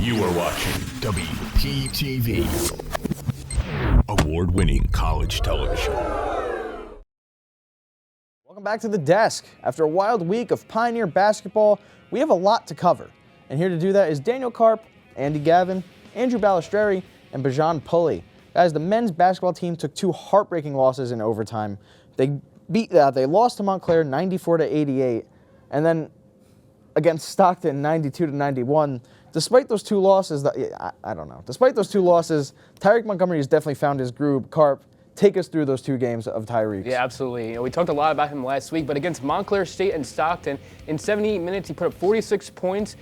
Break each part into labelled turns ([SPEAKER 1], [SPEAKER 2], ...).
[SPEAKER 1] You are watching WPTV, award-winning college television.
[SPEAKER 2] Welcome back to The Desk. After a wild week of Pioneer basketball, we have a lot to cover. And here to do that is Daniel Karp, Andy Gavin, Andrew Ballistreri, and Bijan Pulley. Guys, the men's basketball team took two heartbreaking losses in overtime. They lost to Montclair 94-88, and then against Stockton 92-91. Despite those two losses, Despite those two losses, Tyreek Montgomery has definitely found his groove. Karp, take us through those two games of Tyreek.
[SPEAKER 3] Yeah, absolutely. We talked a lot about him last week, but against Montclair State and Stockton, in 78 minutes, he put up 46 points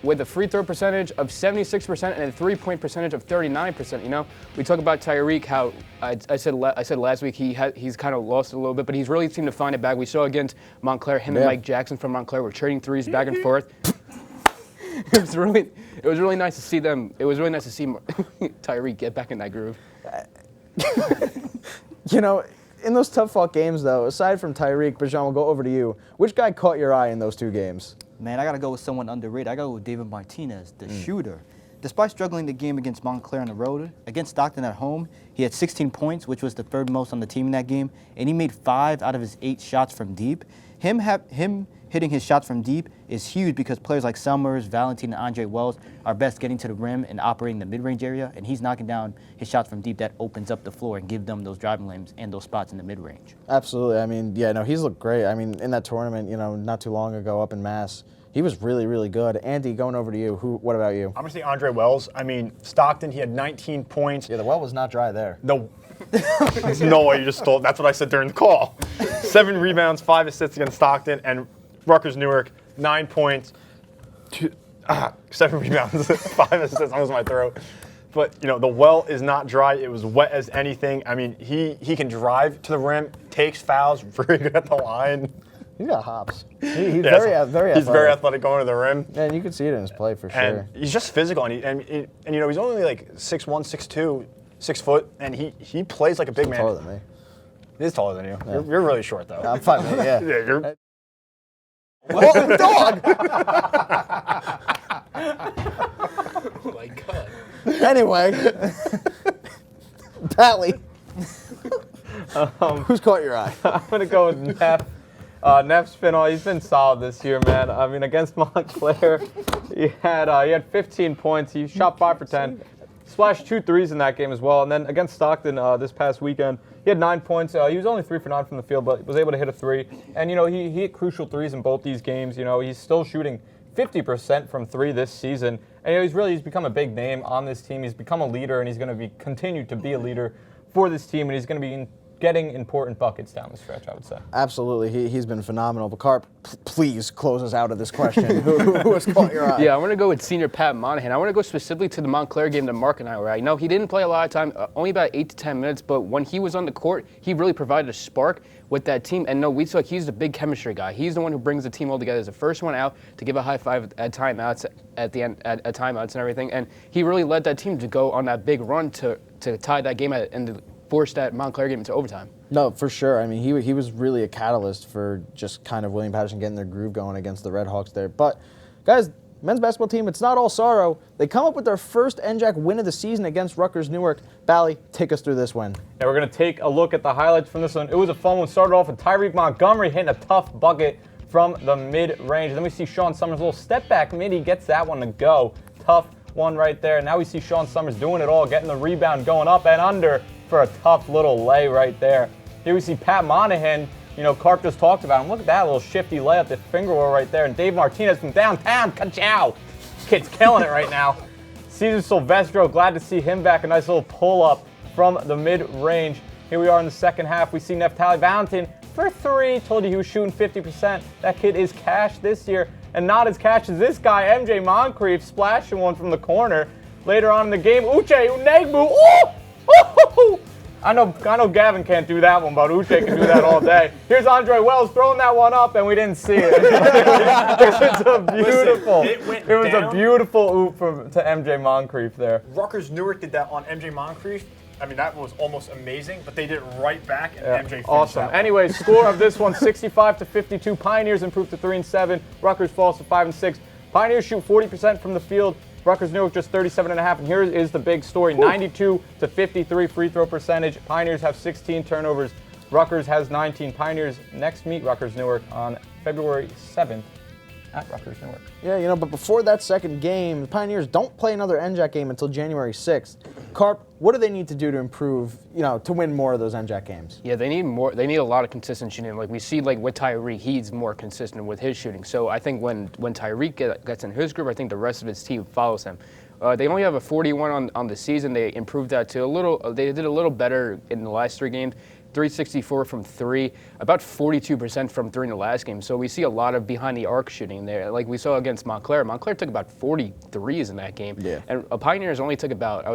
[SPEAKER 3] with a free throw percentage of 76% and a three-point percentage of 39%. You know, we talk about Tyreek, how I said last week he's kind of lost it a little bit, but he's really seemed to find it back. We saw against Montclair, him and Mike Jackson from Montclair were trading threes back and forth. It was really nice to see them. It was really nice to see Tyreek get back in that groove.
[SPEAKER 2] You know, in those tough-fought games, though, aside from Tyreek, Bijan, we'll go over to you. Which guy caught your eye in those two games?
[SPEAKER 4] Man, I got to go with someone underrated. I got to go with David Martinez, the shooter. Despite struggling the game against Montclair on the road, against Stockton at home, he had 16 points, which was the third most on the team in that game, and he made 5 out of his 8 shots from deep. Him hitting his shots from deep is huge because players like Summers, Valentine, and Andre Wells are best getting to the rim and operating the mid-range area, and he's knocking down his shots from deep that opens up the floor and give them those driving lanes and those spots in the mid-range.
[SPEAKER 2] Absolutely. I mean, he's looked great. I mean, in that tournament, not too long ago up in Mass, he was really, really good. Andy, going over to you. What about you?
[SPEAKER 5] I'm going to say Andre Wells. I mean, Stockton, he had 19 points.
[SPEAKER 2] Yeah, the well was not dry there.
[SPEAKER 5] No. There's no way you just stole. That's what I said during the call. 7 rebounds, 5 assists against Stockton, and Rutgers Newark, 9 points, 7 rebounds, 5 assists. Almost my throat. But the well is not dry. It was wet as anything. I mean, he can drive to the rim, takes fouls, very good at the line.
[SPEAKER 2] He's got hops. He's very athletic.
[SPEAKER 5] He's very athletic going to the rim.
[SPEAKER 2] And you can see it in his play for sure.
[SPEAKER 5] And he's just physical, and he's only like 6'1", 6'2", 6 foot, and he plays like a big man.
[SPEAKER 2] Taller than me.
[SPEAKER 5] He is taller than you.
[SPEAKER 2] Yeah.
[SPEAKER 5] You're really short though.
[SPEAKER 2] I'm 5'8", yeah.
[SPEAKER 5] Yeah, you're.
[SPEAKER 2] Oh, dog!
[SPEAKER 3] Oh my God.
[SPEAKER 2] Anyway, Pally, who's caught your eye?
[SPEAKER 6] I'm going to go with Neff. Neff's he's been solid this year, man. I mean, against Montclair, he had 15 points. He shot 5 for 10. Splashed 2 threes in that game as well. And then against Stockton this past weekend, he had 9 points. He was only 3 for 9 from the field, but was able to hit a 3. And, he hit crucial threes in both these games. He's still shooting 50% from 3 this season. And, he's become a big name on this team. He's become a leader, and he's going to continue to be a leader for this team. And he's going to be getting important buckets down the stretch, I would say.
[SPEAKER 2] Absolutely. He's been phenomenal. But Karp, please close us out of this question. Who has caught your eye?
[SPEAKER 3] Yeah, I want to go with senior Pat Monahan. I want to go specifically to the Montclair game that Marc and I were at. He didn't play a lot of time, only about 8 to 10 minutes, but when he was on the court, he really provided a spark with that team. And we saw he's the big chemistry guy. He's the one who brings the team all together. He's the first one out to give a high five at timeouts at the end, at timeouts and everything. And he really led that team to go on that big run to tie that game and to force that Montclair game into overtime.
[SPEAKER 2] No, for sure. I mean, he was really a catalyst for just kind of William Patterson getting their groove going against the Red Hawks there. But, guys, men's basketball team, it's not all sorrow. They come up with their first NJAC win of the season against Rutgers Newark. Bally, take us through this win.
[SPEAKER 6] Yeah, we're going to take a look at the highlights from this one. It was a fun one. Started off with Tyreek Montgomery hitting a tough bucket from the mid-range. Then we see Sean Summers, a little step back mid. He gets that one to go. Tough one right there. Now we see Sean Summers doing it all, getting the rebound, going up and under for a tough little lay right there. Here we see Pat Monahan. Karp just talked about him. Look at that little shifty layup, the finger roll right there. And Dave Martinez from downtown, ka-chow. Kid's killing it right now. Cesar Silvestro, glad to see him back. A nice little pull-up from the mid-range. Here we are in the second half. We see Neftali Valentin for 3. Told you he was shooting 50%. That kid is cash this year. And not as cash as this guy, MJ Moncrief, splashing one from the corner. Later on in the game, Uche Unegbu. Ooh! Ooh! I know Gavin can't do that one, but Uche can do that all day. Here's Andre Wells throwing that one up, and we didn't see it. It was a beautiful oop to MJ Moncrief there.
[SPEAKER 5] Rutgers Newark did that on MJ Moncrief. I mean, that was almost amazing, but they did it right back, and MJ finished
[SPEAKER 6] awesome.
[SPEAKER 5] that.
[SPEAKER 6] Anyway, score of this one, 65-52. Pioneers improved to 3-7. Rutgers falls to 5-6. Pioneers shoot 40% from the field. Rutgers Newark just 37.5. And here is the big story: 92 to 53 free throw percentage. Pioneers have 16 turnovers. Rutgers has 19. Pioneers next meet Rutgers Newark on February 7th at Rutgers Newark.
[SPEAKER 2] Yeah, but before that second game, the Pioneers don't play another NJAC game until January 6th. Karp, what do they need to do to improve, to win more of those NJAC games?
[SPEAKER 3] Yeah, they need more. They need a lot of consistent shooting. Like we see, with Tyreek, he's more consistent with his shooting. So I think when Tyreek gets in his group, I think the rest of his team follows him. They only have a 41 on the season. They improved that to a little. They did a little better in the last 3 games. 364 from 3, about 42% from 3 in the last game. So we see a lot of behind the arc shooting there. Like we saw against Montclair. Montclair took about 43s in that game.
[SPEAKER 2] Yeah.
[SPEAKER 3] And Pioneers only took about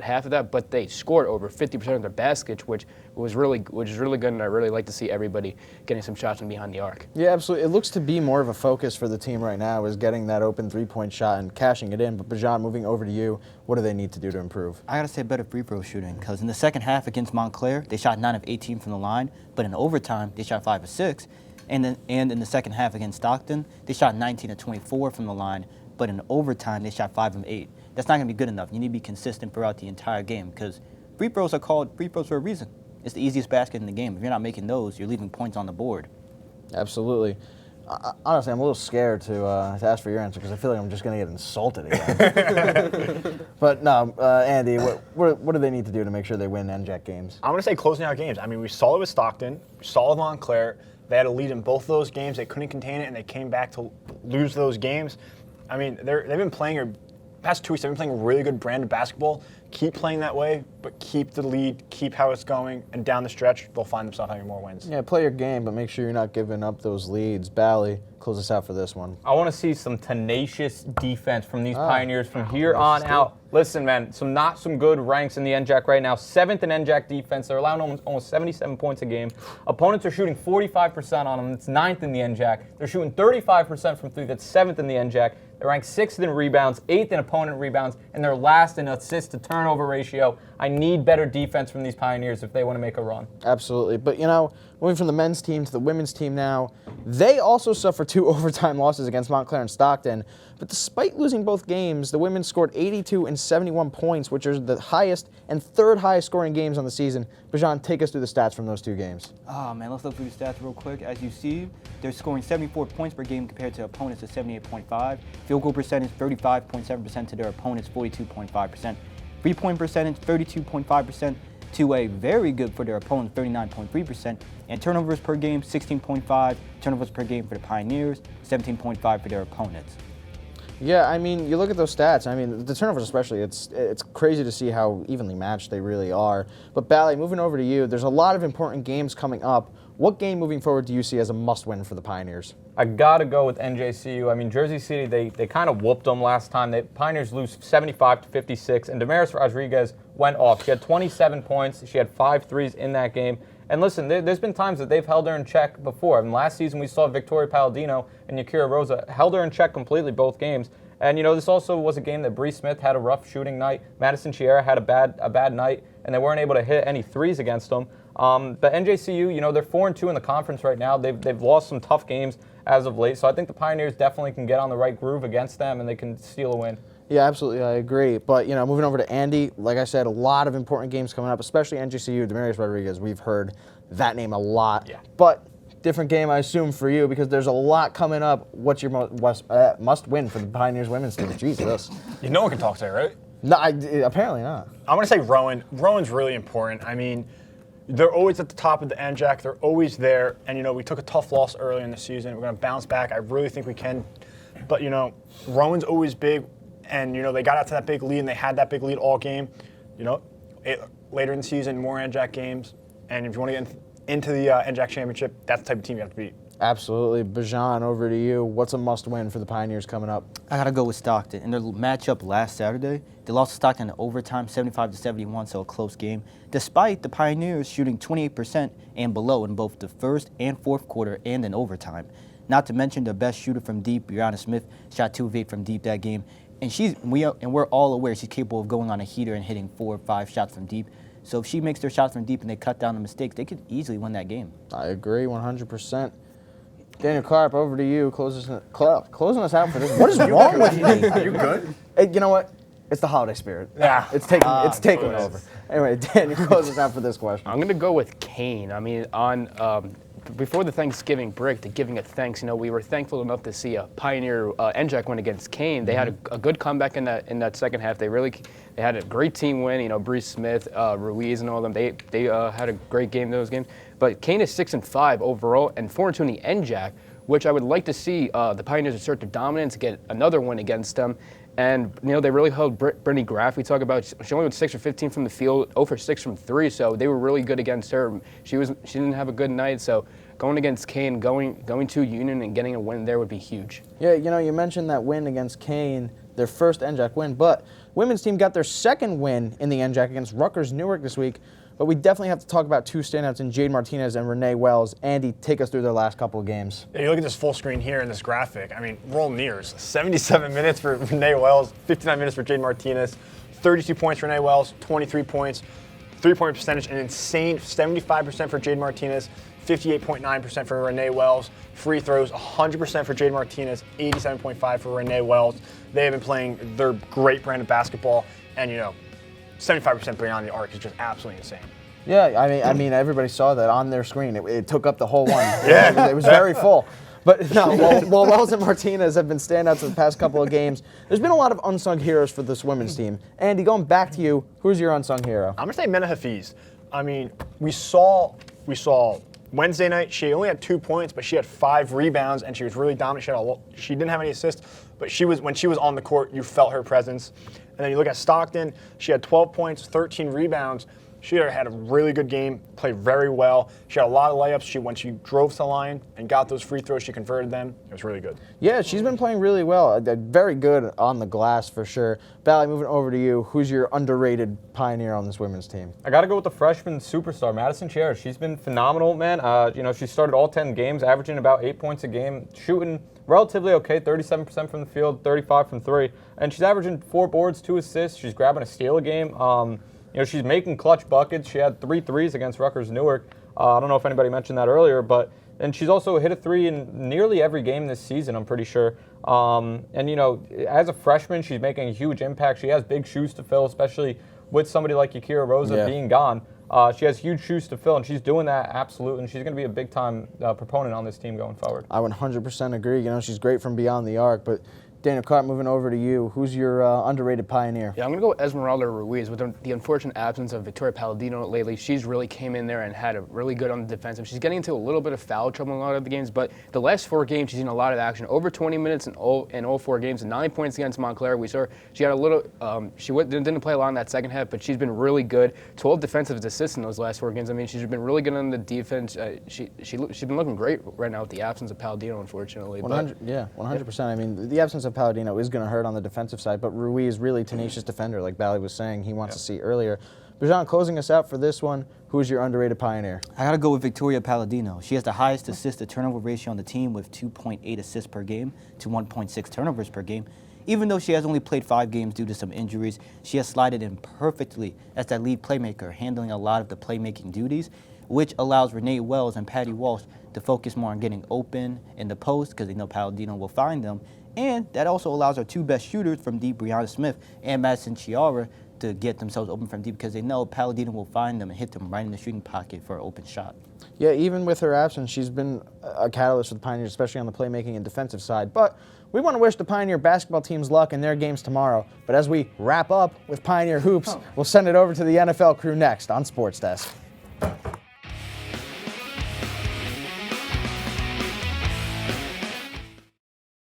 [SPEAKER 3] half of that, but they scored over 50% of their baskets, which is really good. And I really like to see everybody getting some shots from behind the arc.
[SPEAKER 2] Yeah, absolutely. It looks to be more of a focus for the team right now is getting that open 3-point shot and cashing it in. But Bijan, moving over to you, what do they need to do to improve?
[SPEAKER 4] I got to say better free throw shooting, because in the second half against Montclair, they shot 9 of 18 from the line, but in overtime, they shot 5 of 6. And in the second half against Stockton, they shot 19 of 24 from the line, but in overtime, they shot 5 of 8. That's not going to be good enough. You need to be consistent throughout the entire game, because free throws are called free throws for a reason. It's the easiest basket in the game. If you're not making those, you're leaving points on the board.
[SPEAKER 2] Absolutely. Honestly, I'm a little scared to ask for your answer because I feel like I'm just going to get insulted again. But no, Andy, what do they need to do to make sure they win NJAC games?
[SPEAKER 5] I'm going to say closing out games. I mean, we saw it with Stockton. We saw it with Montclair. They had a lead in both of those games. They couldn't contain it, and they came back to lose those games. I mean, they've been playing past 2 weeks. They've been playing really good brand of basketball. Keep playing that way, but keep the lead, keep how it's going, and down the stretch, they'll find themselves having more wins.
[SPEAKER 2] Yeah, play your game, but make sure you're not giving up those leads. Bally, close us out for this one.
[SPEAKER 6] I want to see some tenacious defense from these Pioneers from here on out. Listen, man, some good ranks in the NJAC right now. 7th in NJAC defense. They're allowing almost 77 points a game. Opponents are shooting 45% on them. It's 9th in the NJAC. They're shooting 35% from 3. That's 7th in the NJAC. They're ranked 6th in rebounds, 8th in opponent rebounds, and they're last in assist to turnover ratio. I need better defense from these Pioneers if they want to make a run.
[SPEAKER 2] Absolutely. But, moving from the men's team to the women's team now, they also suffered 2 overtime losses against Montclair and Stockton. But despite losing both games, the women scored 82 and 71 points, which are the highest and 3rd highest scoring games on the season. Bijan, take us through the stats from those 2 games.
[SPEAKER 4] Oh, man, let's look through the stats real quick. As you see, they're scoring 74 points per game compared to opponents at 78.5. Field goal percentage, 35.7% to their opponents, 42.5%. 3-point percentage, 32.5% to a very good for their opponents, 39.3%. And turnovers per game, 16.5. Turnovers per game for the Pioneers, 17.5 for their opponents.
[SPEAKER 2] Yeah, I mean, you look at those stats. I mean, the turnovers especially, it's crazy to see how evenly matched they really are. But, Bally, moving over to you, there's a lot of important games coming up. What game moving forward do you see as a must-win for the Pioneers?
[SPEAKER 6] I got to go with NJCU. I mean, Jersey City, they kind of whooped them last time. The Pioneers lose 75 to 56, and Damaris Rodriguez went off. She had 27 points. She had 5 threes in that game. And listen, there's been times that they've held her in check before. I mean, last season we saw Vittoria Palladino and Yakira Rosa held her in check completely both games. And, this also was a game that Bree Smith had a rough shooting night. Madison Chiera had a bad night, and they weren't able to hit any threes against them. But NJCU, they're 4-2 in the conference right now. They've lost some tough games as of late. So I think the Pioneers definitely can get on the right groove against them, and they can steal a win.
[SPEAKER 2] Yeah, absolutely, I agree. But, moving over to Andy, like I said, a lot of important games coming up, especially NJCU, Damaris Rodriguez. We've heard that name a lot. Yeah. But different game, I assume, for you, because there's a lot coming up. What's your must-win for the Pioneers women's team? Jesus.
[SPEAKER 5] No one can talk today, right?
[SPEAKER 2] No, apparently not.
[SPEAKER 5] I'm going to say Rowan. Rowan's really important. I mean, they're always at the top of the NJAC. They're always there. And, we took a tough loss early in the season. We're going to bounce back. I really think we can. But, Rowan's always big. And, they got out to that big lead, and they had that big lead all game. Later in the season, more NJAC games. And if you want to get into the NJAC championship, that's the type of team you have to beat.
[SPEAKER 2] Absolutely. Bijan, over to you. What's a must-win for the Pioneers coming up?
[SPEAKER 4] I got to go with Stockton. In their matchup last Saturday, they lost to Stockton in overtime, 75-71, so a close game, despite the Pioneers shooting 28% and below in both the first and fourth quarter and in overtime. Not to mention the best shooter from deep, Brianna Smith, shot 2 of 8 from deep that game. And we're all aware she's capable of going on a heater and hitting 4 or 5 shots from deep. So if she makes their shots from deep and they cut down the mistakes, they could easily win that game.
[SPEAKER 2] I agree 100%. Daniel Karp, over to you. Closing us out for this. What is wrong with you?
[SPEAKER 5] Are you good?
[SPEAKER 2] You know what? It's the holiday spirit.
[SPEAKER 5] Yeah.
[SPEAKER 2] It's taking over. Anyway, Dan, you close us out for this question.
[SPEAKER 3] I'm going to go with Kane. I mean, before the Thanksgiving break, the giving of thanks, we were thankful enough to see a Pioneer NJAC win against Kane. They had a good comeback in that second half. They had a great team win. Brees Smith, Ruiz, and all of them. They had a great game in those games. But Kane is 6-5 overall and 4-2 in the NJAC, which I would like to see the Pioneers assert their dominance, get another win against them. And, they really held Brittany Graff. We talk about she only went 6 for 15 from the field, 0 for 6 from 3, so they were really good against her. She didn't have a good night, so going against Kane, going to Union and getting a win there would be huge.
[SPEAKER 2] Yeah, you mentioned that win against Kane, their first NJAC win, but women's team got their second win in the NJAC against Rutgers Newark this week. But we definitely have to talk about two standouts in Jade Martinez and Renee Wells. Andy, take us through their last couple of games.
[SPEAKER 5] Yeah, you look at this full screen here in this graphic. I mean, roll nears. 77 minutes for Renee Wells, 59 minutes for Jade Martinez, 32 points for Renee Wells, 23 points, 3-point percentage, an insane 75% for Jade Martinez, 58.9% for Renee Wells. Free throws, 100% for Jade Martinez, 87.5% for Renee Wells. They have been playing their great brand of basketball, and 75% beyond the arc is just absolutely insane.
[SPEAKER 2] Yeah, I mean, everybody saw that on their screen. It took up the whole one.
[SPEAKER 5] Yeah.
[SPEAKER 2] It was very full. But no, while Wells and Martinez have been standouts in the past couple of games, there's been a lot of unsung heroes for this women's team. Andy, going back to you, who's your unsung hero?
[SPEAKER 5] I'm gonna say Mena Hafiz. I mean, we saw Wednesday night. She only had 2 points, but she had 5 rebounds, and she was really dominant. She didn't have any assists, but when she was on the court, you felt her presence. And then you look at Stockton, she had 12 points, 13 rebounds. She had a really good game, played very well. She had a lot of layups. When she drove to the line and got those free throws, she converted them. It was really good.
[SPEAKER 2] Yeah, she's been playing really well. Very good on the glass for sure. Bally, moving over to you. Who's your underrated Pioneer on this women's team?
[SPEAKER 6] I got to go with the freshman superstar, Madison Chiara. She's been phenomenal, man. She started all 10 games, averaging about 8 points a game, shooting relatively okay, 37% from the field, 35 from 3. And she's averaging 4 boards, 2 assists. She's grabbing a steal a game. She's making clutch buckets. She had 3 threes against Rutgers Newark. I don't know if anybody mentioned that earlier, and she's also hit a 3 in nearly every game this season, I'm pretty sure. As a freshman, she's making a huge impact. She has big shoes to fill, especially with somebody like Yakira Rosa being gone. She has huge shoes to fill, and she's doing that absolutely, and she's going to be a big-time proponent on this team going forward.
[SPEAKER 2] I 100% agree. She's great from beyond the arc, but Daniel Karp, moving over to you. Who's your underrated Pioneer?
[SPEAKER 3] Yeah, I'm going to go with Esmeralda Ruiz. With the unfortunate absence of Vittoria Palladino lately, she's really came in there and had a really good on the defensive. She's getting into a little bit of foul trouble in a lot of the games, but the last 4 games, she's seen a lot of action. Over 20 minutes in all 4 games, and 9 points against Montclair. We saw she had a little, didn't play a lot in that second half, but she's been really good. 12 defensive assists in those last 4 games. I mean, she's been really good on the defense. She's been looking great right now with the absence of Palladino, unfortunately.
[SPEAKER 2] 100%. I mean, the absence of Palladino is going to hurt on the defensive side, but Ruiz, really tenacious defender, like Bally was saying, he wants to see earlier. Bijan, closing us out for this one, who's your underrated Pioneer?
[SPEAKER 4] I got to go with Vittoria Palladino. She has the highest assist-to-turnover ratio on the team with 2.8 assists per game to 1.6 turnovers per game. Even though she has only played 5 games due to some injuries, she has slided in perfectly as that lead playmaker, handling a lot of the playmaking duties, which allows Renee Wells and Patty Walsh to focus more on getting open in the post because they know Palladino will find them. And that also allows our 2 best shooters from deep, Brianna Smith and Madison Chiara, to get themselves open from deep because they know Palladino will find them and hit them right in the shooting pocket for an open shot.
[SPEAKER 2] Yeah, even with her absence, she's been a catalyst for the Pioneers, especially on the playmaking and defensive side. But we want to wish the Pioneer basketball teams luck in their games tomorrow. But as we wrap up with Pioneer Hoops, we'll send it over to the NFL crew next on Sports Desk.